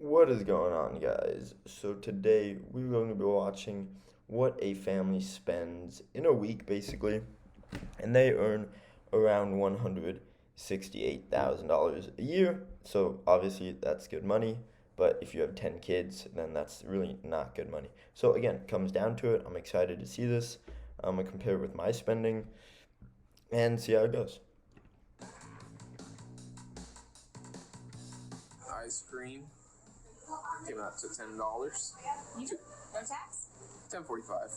What is going on, guys? So today we're going to be watching what a family spends in a week, basically, and they earn around $168,000 a year. So obviously that's good money, but if you have 10 kids, then that's really not good money. So again, it comes down to it. I'm excited to see this. I'm gonna compare it with my spending and see how it goes. Ice cream came out to $10. You no tax? 10.45.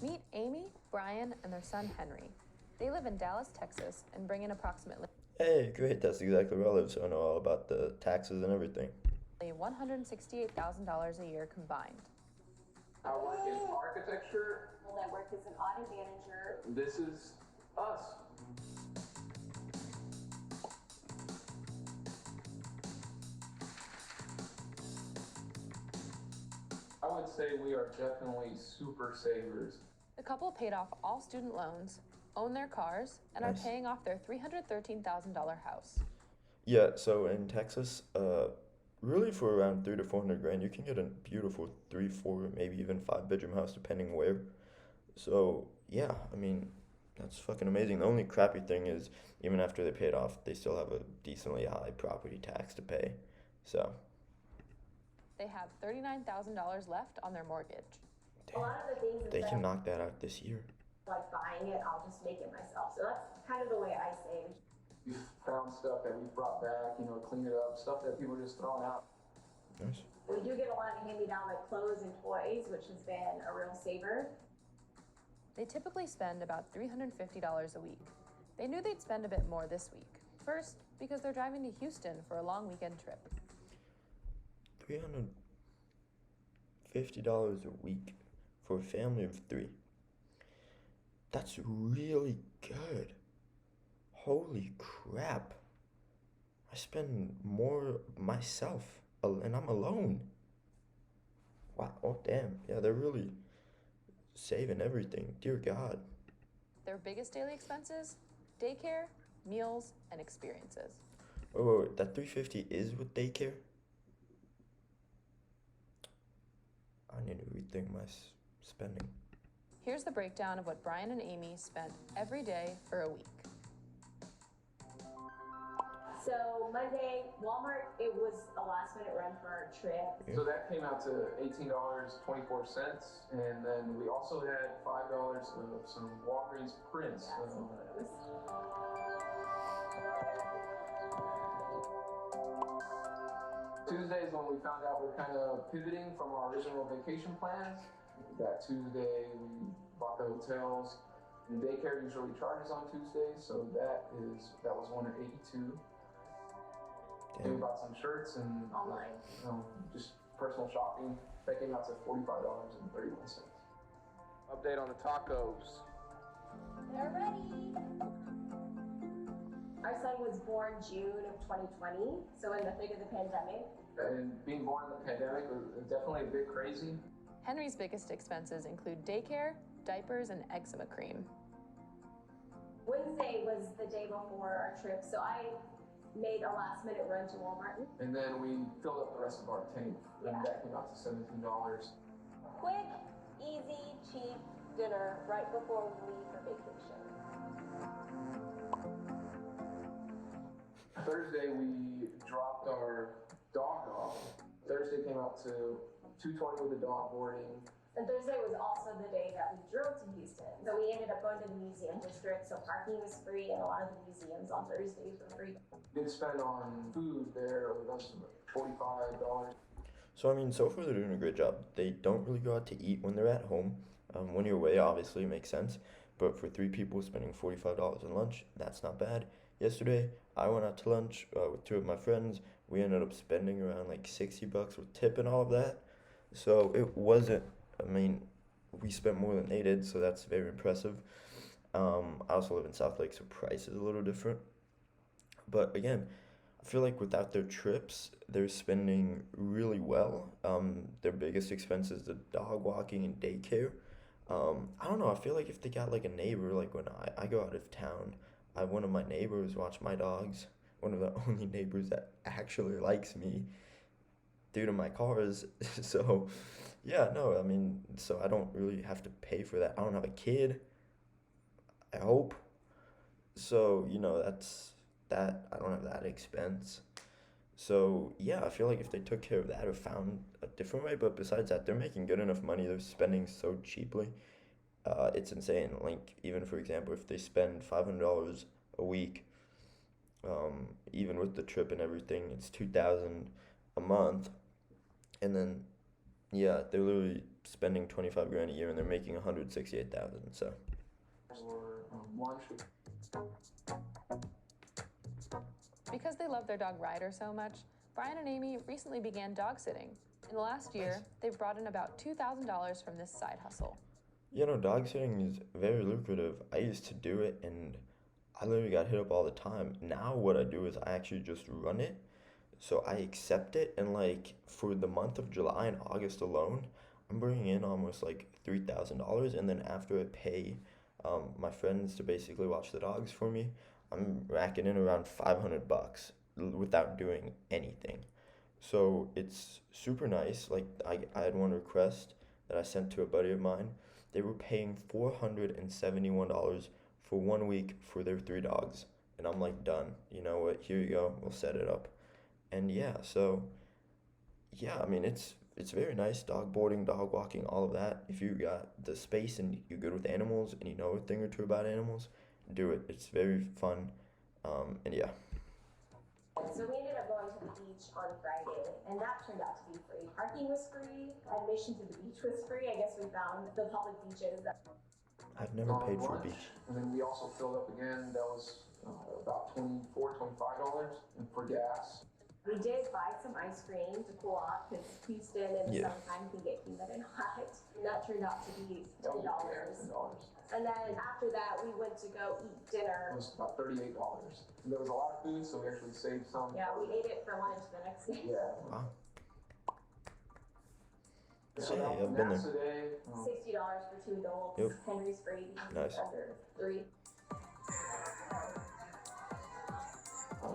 Meet Amy, Brian, and their son Henry. They live in Dallas, Texas, and bring in approximately Hey, great. That's exactly where I live, so I know all about the taxes and everything. $168,000 a year combined. I work in architecture. Well, I work as an audit manager. This is us. I would say we are definitely super savers. The couple paid off all student loans, own their cars, and Nice. are paying off their $313,000 house. Yeah, so in Texas, really for around 300 to 400 grand, you can get a beautiful three, four, maybe even five-bedroom house, depending where. So yeah, I mean, that's fucking amazing. The only crappy thing is, even after they pay it off, they still have a decently high property tax to pay. So, They have $39,000 left on their mortgage. A lot of the things they instead can of knock that out this year. like buying it, I'll just make it myself. So that's kind of the way I save. We found stuff that we brought back, clean it up, stuff that people just throwing out. Nice. We do get a lot of hand-me-down like clothes and toys, which has been a real saver. They typically spend about $350 a week. They knew they'd spend a bit more this week. First, because they're driving to Houston for a long weekend trip. $350 a week for a family of three. That's really good. Holy crap. I spend more myself, and I'm alone. Wow, oh damn. Yeah, they're really saving everything. Dear God. Their biggest daily expenses? Daycare, meals, and experiences. Oh, that 350 is with daycare? I need to rethink my spending. Here's the breakdown of what Brian and Amy spent every day for a week. So Monday, Walmart, it was a last-minute run for our trip. So that came out to $18.24, and then we also had $5 of some Walgreens prints. Yeah, some photos. Tuesdays when we found out we're kind of pivoting from our original vacation plans. That Tuesday we bought the hotels. And daycare usually charges on Tuesdays, so that was one at 82. And we Damn. bought some shirts and Online. just personal shopping. That came out to $45.31. Update on the tacos. They're ready. Our son was born June of 2020, so in the thick of the pandemic. And being born in the pandemic was definitely a bit crazy. Henry's biggest expenses include daycare, diapers, and eczema cream. Wednesday was the day before our trip, so I made a last-minute run to Walmart. And then we filled up the rest of our tank. And Yeah. that came out to $17. Quick, easy, cheap dinner right before we leave for vacation. Thursday we dropped our dog off. Thursday came out to $220 with the dog boarding. And Thursday was also the day that we drove to Houston. So we ended up going to the museum district, so parking was free, and a lot of the museums on Thursdays were free. Did spend on food there, that's $45. So, I mean, so far they're doing a great job. They don't really go out to eat when they're at home. When you're away, obviously, it makes sense. But for three people spending $45 on lunch, that's not bad. Yesterday, I went out to lunch with two of my friends. We ended up spending around like $60 with tip and all of that. So it wasn't, I mean, we spent more than they did, so that's very impressive. I also live in South Lake, so price is a little different. But again, I feel like without their trips, they're spending really well. Their biggest expense is the dog walking and daycare. I don't know. I feel like if they got like a neighbor, like when I go out of town, I have one of my neighbors watch my dogs. One of the only neighbors that actually likes me. due to my cars. So, yeah, no, I mean, so I don't really have to pay for that. I don't have a kid, I hope. So, that's that. I don't have that expense. So, yeah, I feel like if they took care of that or found a different way, but besides that, they're making good enough money. They're spending so cheaply. It's insane. Like, even for example, if they spend $500 a week, even with the trip and everything, it's 2,000 a month. And then, yeah, they're literally spending 25 grand a year and they're making 168,000. So, or lunch. Because they love their dog Ryder so much, Brian and Amy recently began dog sitting. In the last year, they've brought in about $2,000 from this side hustle. dog sitting is very lucrative. I used to do it and I literally got hit up all the time. Now, what I do is I actually just run it. So I accept it, and like for the month of July and August alone, I'm bringing in almost like $3,000. And then after I pay my friends to basically watch the dogs for me, I'm racking in around $500 without doing anything. So it's super nice. Like I had one request that I sent to a buddy of mine. They were paying $471 for 1 week for their three dogs. And I'm like, done. You know what? Here you go. We'll set it up. And yeah, so yeah, I mean it's very nice dog boarding, dog walking, all of that. If you got the space and you're good with animals and you know a thing or two about animals, do it. It's very fun. And yeah. So we ended up going to the beach on Friday, and that turned out to be free. Parking was free, admission to the beach was free. I guess we found the public beaches that I've never paid for a lunch. beach. And then we also filled up again. That was about $25 and for gas. we did buy some ice cream to cool off because Houston in the Yeah. summertime can get humid and hot. And that turned out to be That was $10. $10. And then after that, we went to go eat It dinner. was about $38. And there was a lot of food, so we actually saved some. Yeah, we ate it for lunch the next day. Yeah. Wow. So Yeah, that I've been there. today. $60 for 2 adults. Yep. Henry's free. Nice. Under 3.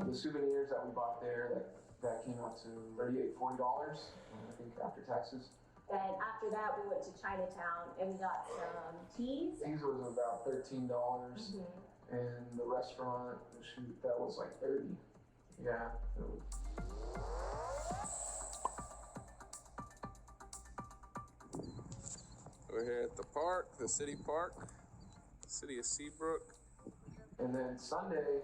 The souvenirs that we bought there, that came out to $38-40, I think after taxes. And after that, we went to Chinatown and we got some teas. These was about $13, and the restaurant, shoot, that was like $30. Yeah. It was. We're here at the park, the city park, city of Seabrook. And then Sunday,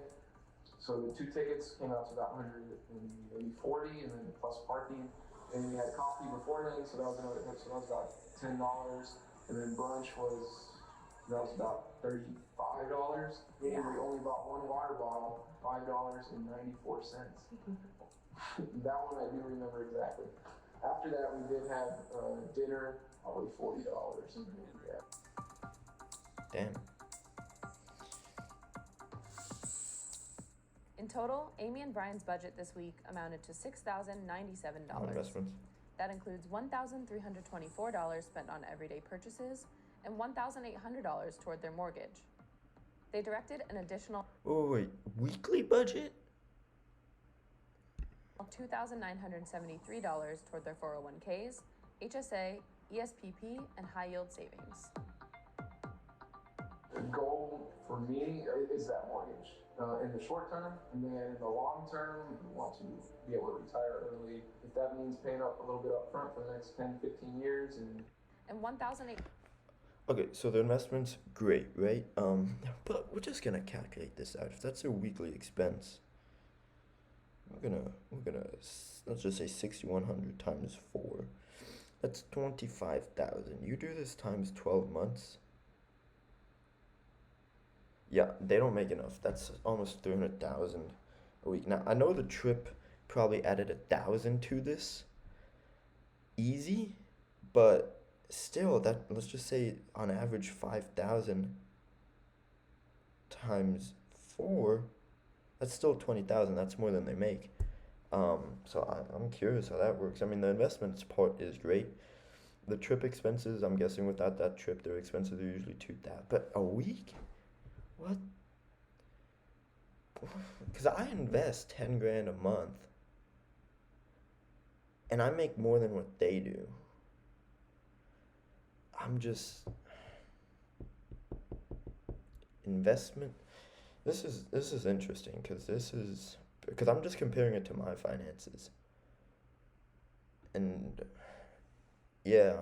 so the 2 tickets came out to about $140, and then plus parking. And we had coffee beforehand, so that was another. So that was about $10. And then brunch was about $35. Yeah. And we only bought one water bottle, $5.94. That one I do remember exactly. After that, we did have dinner, probably $40. Yeah. Damn. In total, Amy and Brian's budget this week amounted to $6,097. Investments. That includes $1,324 spent on everyday purchases and $1,800 toward their mortgage. They directed an additional Wait. Weekly budget? $2,973 toward their 401ks, HSA, ESPP, and high-yield savings. The goal for me is that mortgage in the short term, and then in the long term, we want to be able to retire early. If that means paying up a little bit up front for the next 10, 15 years, And $1,008. Okay, so the investment's great, right? But we're just gonna calculate this out. If that's a weekly expense, we're gonna let's just say 6,100 times 4. That's 25,000. You do this times 12 months. Yeah, they don't make enough. That's almost 300,000 a week. Now I know the trip probably added 1,000 to this, easy, but still, that let's just say on average 5,000 times 4. That's still 20,000. That's more than they make. So I'm curious how that works. I mean, the investments part is great. The trip expenses, I'm guessing without that trip, their expenses are usually 2,000. But a week? What? Because I invest 10 grand a month. and I make more than what they do. I'm just investment. This is interesting because I'm just comparing it to my finances, and yeah,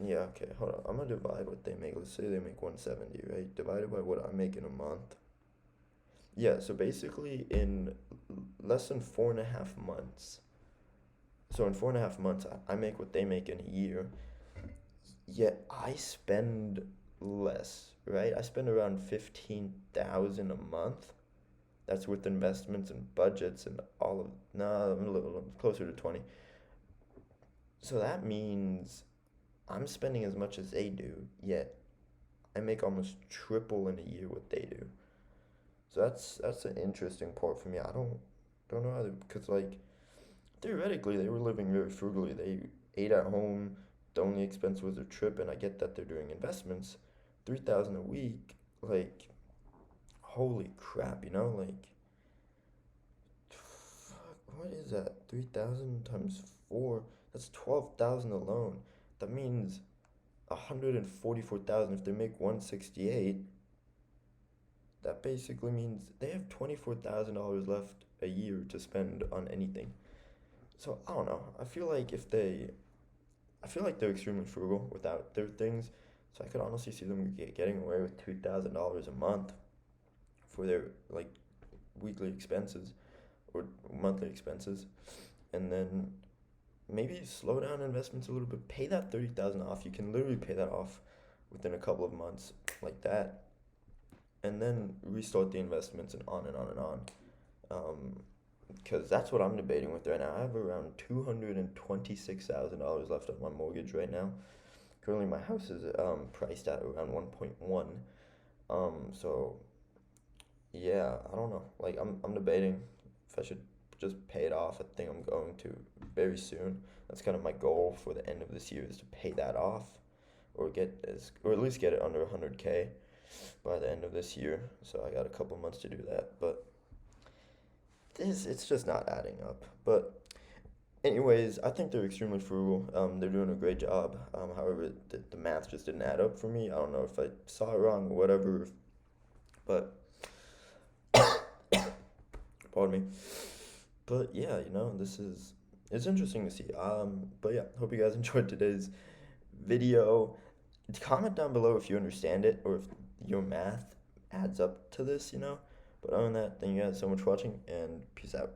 okay, hold on. I'm gonna divide what they make. Let's say they make 170, right? Divided by what I make in a month. Yeah, so basically in less than 4.5 months. So in 4.5 months, I make what they make in a year. Yet I spend less, right? I spend around 15,000 a month. That's with investments and budgets and all of. No, I'm a little closer to 20. So that means I'm spending as much as they do, yet I make almost triple in a year what they do. So that's an interesting part for me. I don't know how to, because like theoretically they were living very frugally. They ate at home. The only expense was their trip, and I get that they're doing investments. 3,000 a week, like holy crap, like what is that? 3,000 times 4. That's 12,000 alone. That means 144,000. If they make 168, that basically means they have $24,000 left a year to spend on anything. So I don't know. I feel like they're extremely frugal without their things. So I could honestly see them getting away with $2,000 a month for their like weekly expenses or monthly expenses, and then maybe slow down investments a little bit. Pay that 30,000 off. You can literally pay that off within a couple of months, like that, and then restart the investments and on and on and on. Because that's what I'm debating with right now. I have around $226,000 left on my mortgage right now. Currently, my house is priced at around 1.1. So yeah, I don't know. Like I'm debating if I should just pay it off. I think I'm going to very soon. That's kind of my goal for the end of this year, is to pay that off, or at least get it under 100K by the end of this year. So I got a couple months to do that, but it's just not adding up. But anyways, I think they're extremely frugal. They're doing a great job. However, the math just didn't add up for me. I don't know if I saw it wrong or whatever, but pardon me. But yeah, it's interesting to see. But yeah, hope you guys enjoyed today's video. Comment down below if you understand it or if your math adds up to this. But other than that, thank you guys so much for watching, and peace out.